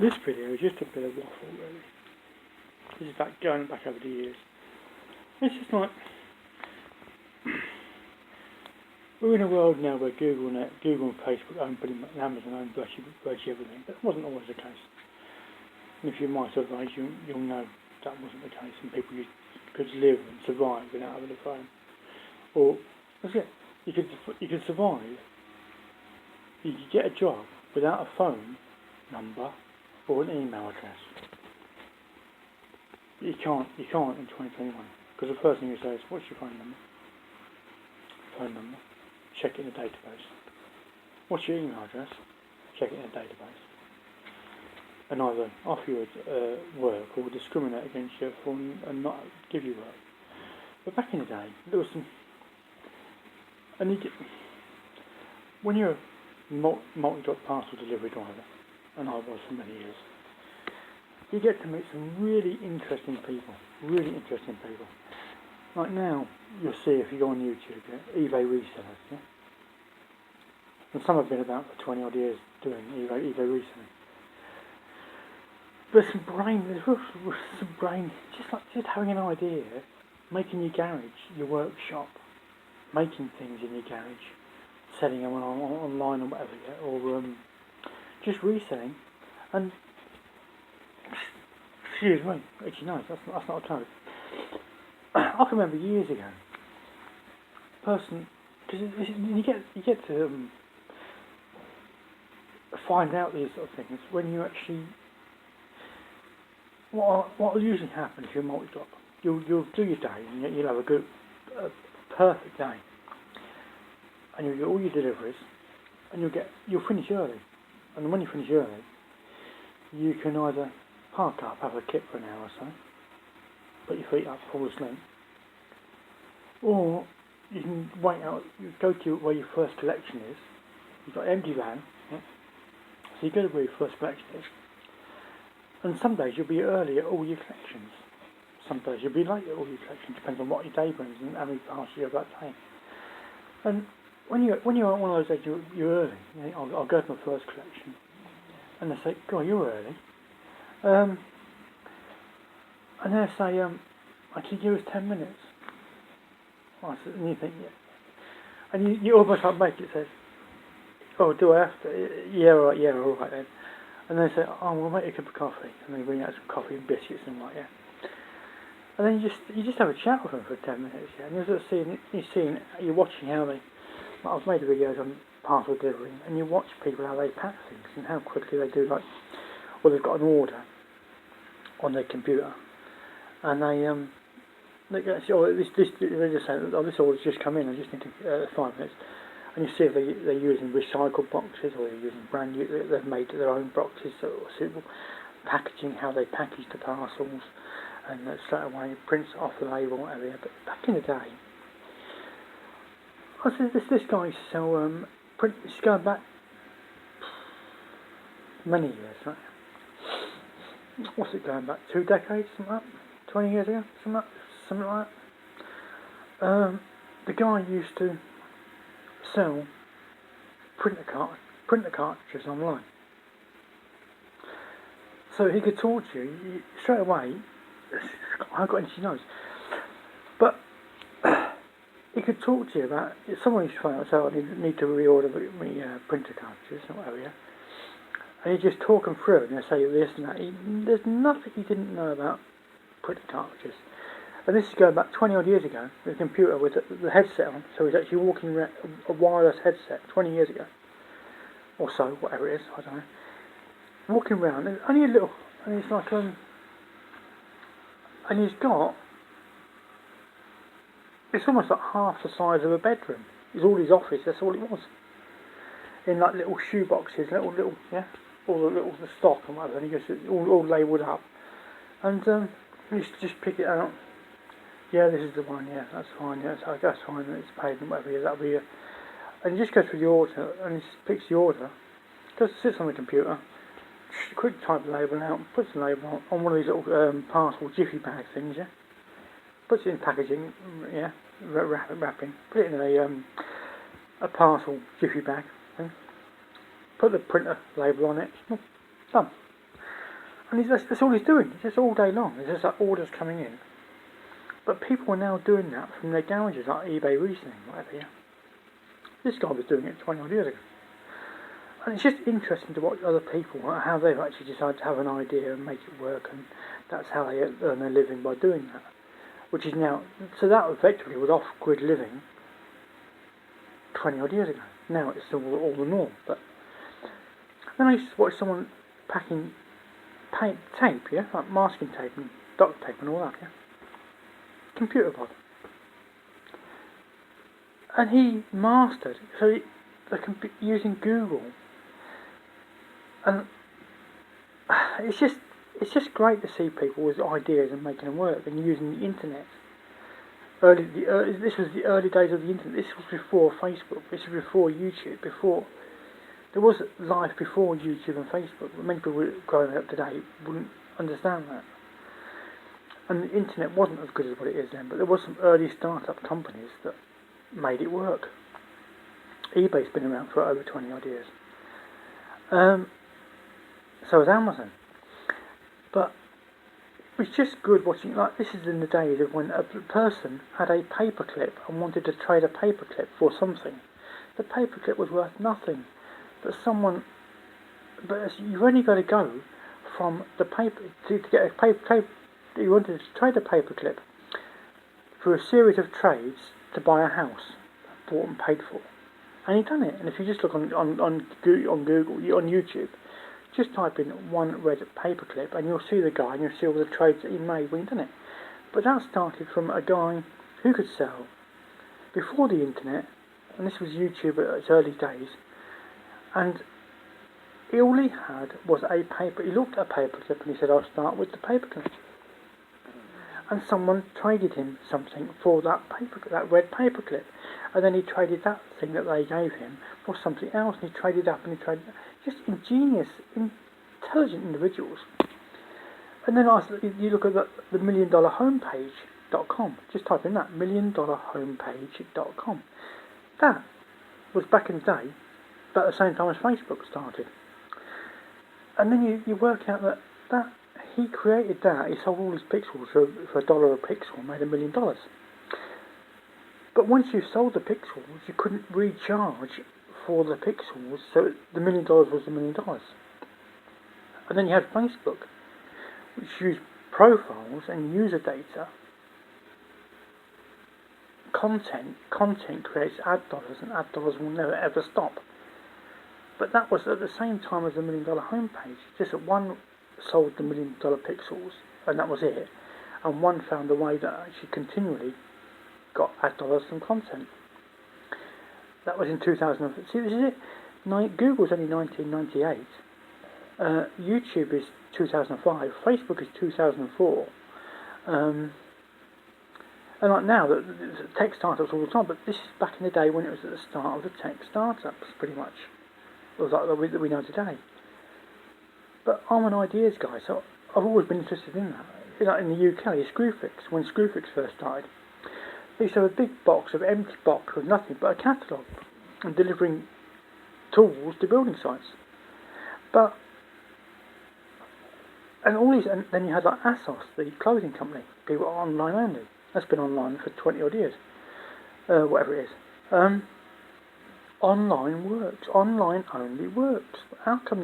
This video is just a bit of waffle, really. This is like going back over the years. It's just like we're in a world now where Google and Facebook own pretty much, and Amazon own virtually everything. But that wasn't always the case. And if you're my sort of age, you'll know that wasn't the case, and people could live and survive without having a phone. Or that's it. You could survive. You could get a job without a phone number or an email address. You can't in 2021, because the first thing you say is, "What's your phone number?" Phone number. Check it in the database. What's your email address? Check it in the database. And either offer you work or discriminate against you and not give you work. But back in the day, there was some, and when you're a multi-drop parcel delivery driver, and I was for many years, you get to meet some really interesting people. Like now, you'll see if you go on YouTube, eBay resellers, yeah? And some have been about for 20 odd years doing eBay reselling. But there's some brain, just having an idea, making your garage, your workshop, making things in your garage, selling them online or whatever, yeah? Or just reselling, and excuse me, actually no, that's not a code. I can remember years ago, because you get to find out these sort of things when you actually. What will usually happen if you're a multi-drop? You'll do your day and you'll have a perfect day, and you'll get all your deliveries, and you'll finish early, and when you finish early, you can either park up, have a kip for an hour or so, put your feet up, fall asleep, or you can wait out, you go to where your first collection is. You've got an empty van, yeah? So you go to where your first collection is, and some days you'll be early at all your collections, some days you'll be late at all your collections, depends on what your day brings and how many parcels you're about to take. And when you're on one of those days you're early, you know, I'll go to my first collection, and they say, "God, you're early," and they say, "I can give us 10 minutes." And you think, yeah. And you almost like make it says, "Oh, do I have to?" Yeah, all right then. And they say, "Oh, we'll make you a cup of coffee," and they bring out some coffee and biscuits and like, yeah. And then you just have a chat with them for 10 minutes, yeah. And you're sort of you're watching how they. Like I've made videos on parcel delivery, and you watch people how they pack things and how quickly they do. Like, well, they've got an order on their computer, and they go, "Oh, they just say, oh, this order's just come in. I just need 5 minutes." And you see if they're using recycled boxes or they're using brand new. They've made their own boxes that are suitable. Packaging, how they package the parcels, and straight away prints off the label, whatever. But back in the day, I said this guy used to sell print. It's going back many years, right? What's it going back? 2 decades, something like that? 20 years ago, something like that. The guy used to sell printer cartridges online, so he could talk to you straight away. I got into your nose, but he could talk to you about someone used to find out, so I need to reorder my printer cartridges or whatever, yeah? And you just talk them through, and they say this and that. There's nothing he didn't know about printer cartridges. And this is going back 20 odd years ago, with a computer with the headset on, so he's actually walking around a wireless headset 20 years ago, or so, whatever it is, I don't know. Walking around, and only a little, and it's like, and he's got, it's almost like half the size of a bedroom. It's all his office, that's all it was. In like little shoe boxes, little, yeah, all the stock and whatever, and he gets it all labelled up. And you just pick it out. Yeah, this is the one, yeah, that's fine, yeah, that's fine, and it's paid and whatever, yeah, that'll be it. And you just go through the order, and he just picks the order, sits on the computer, quick type the label out, puts the label on one of these little parcel jiffy bag things, yeah, puts it in packaging, yeah, wrapping, put it in a parcel jiffy bag thing, put the printer label on it, done. And that's all he's doing. It's just all day long. It's just like orders coming in. But people are now doing that from their garages, like eBay reselling, whatever, yeah. This guy was doing it 20 odd years ago. And it's just interesting to watch other people, how they've actually decided to have an idea and make it work, and that's how they earn their living by doing that. Which is now, so that effectively was off-grid living 20 odd years ago. Now it's all the norm. But then I used to watch someone packing tape, yeah, like masking tape and duct tape and all that, yeah. Computer pod. And he mastered, using Google. And it's just great to see people with ideas and making them work and using the internet. This was the early days of the internet. This was before Facebook. This was before YouTube. There was life before YouTube and Facebook. But many people growing up today wouldn't understand that. And the internet wasn't as good as what it is then. But there was some early startup companies that made it work. eBay's been around for over 20 odd years. So has Amazon. But it was just good watching, like this is in the days of when a person had a paperclip and wanted to trade a paperclip for something. The paperclip was worth nothing. But you've only got to go from the paper, to get a paper, you wanted to trade a paperclip through a series of trades to buy a house, bought and paid for. And he'd done it. And if you just look on Google, on YouTube, just type in one red paperclip and you'll see the guy and you'll see all the trades that he made when he'd done it. But that started from a guy who could sell before the internet, and this was YouTube at its early days, and all he had was a paper. He looked at a paperclip and he said, I'll start with the paperclip. And someone traded him something for that red paperclip. And then he traded that thing that they gave him for something else, and he traded up and he traded up. Just ingenious, intelligent individuals. And then you look at the $1,000,000homepage.com. Just type in that, $1,000,000homepage.com. That was back in the day, about the same time as Facebook started. And then you work out that he created that. He sold all his pixels for $1 a pixel, made $1 million. But once you sold the pixels, you couldn't recharge for the pixels, so the $1 million was $1 million. And then you had Facebook, which used profiles and user data. Content creates ad dollars, and ad dollars will never ever stop. But that was at the same time as the $1 million homepage. Just that one sold the $1 million pixels, and that was it. And one found a way that actually continually got ad dollars from content. That was in 2000. See, this is it. Google's only 1998. YouTube is 2005. Facebook is 2004. And like now, the tech startups all the time. But this is back in the day when it was at the start of the tech startups, pretty much. It was like that we know today. But I'm an ideas guy, so I've always been interested in that. Like in the UK, Screwfix, when Screwfix first started, they used to have a big box, an empty box with nothing but a catalogue, and delivering tools to building sites. And then you had like ASOS, the clothing company, people online only. That's been online for 20 odd years, whatever it is. Online works. Online only works. How come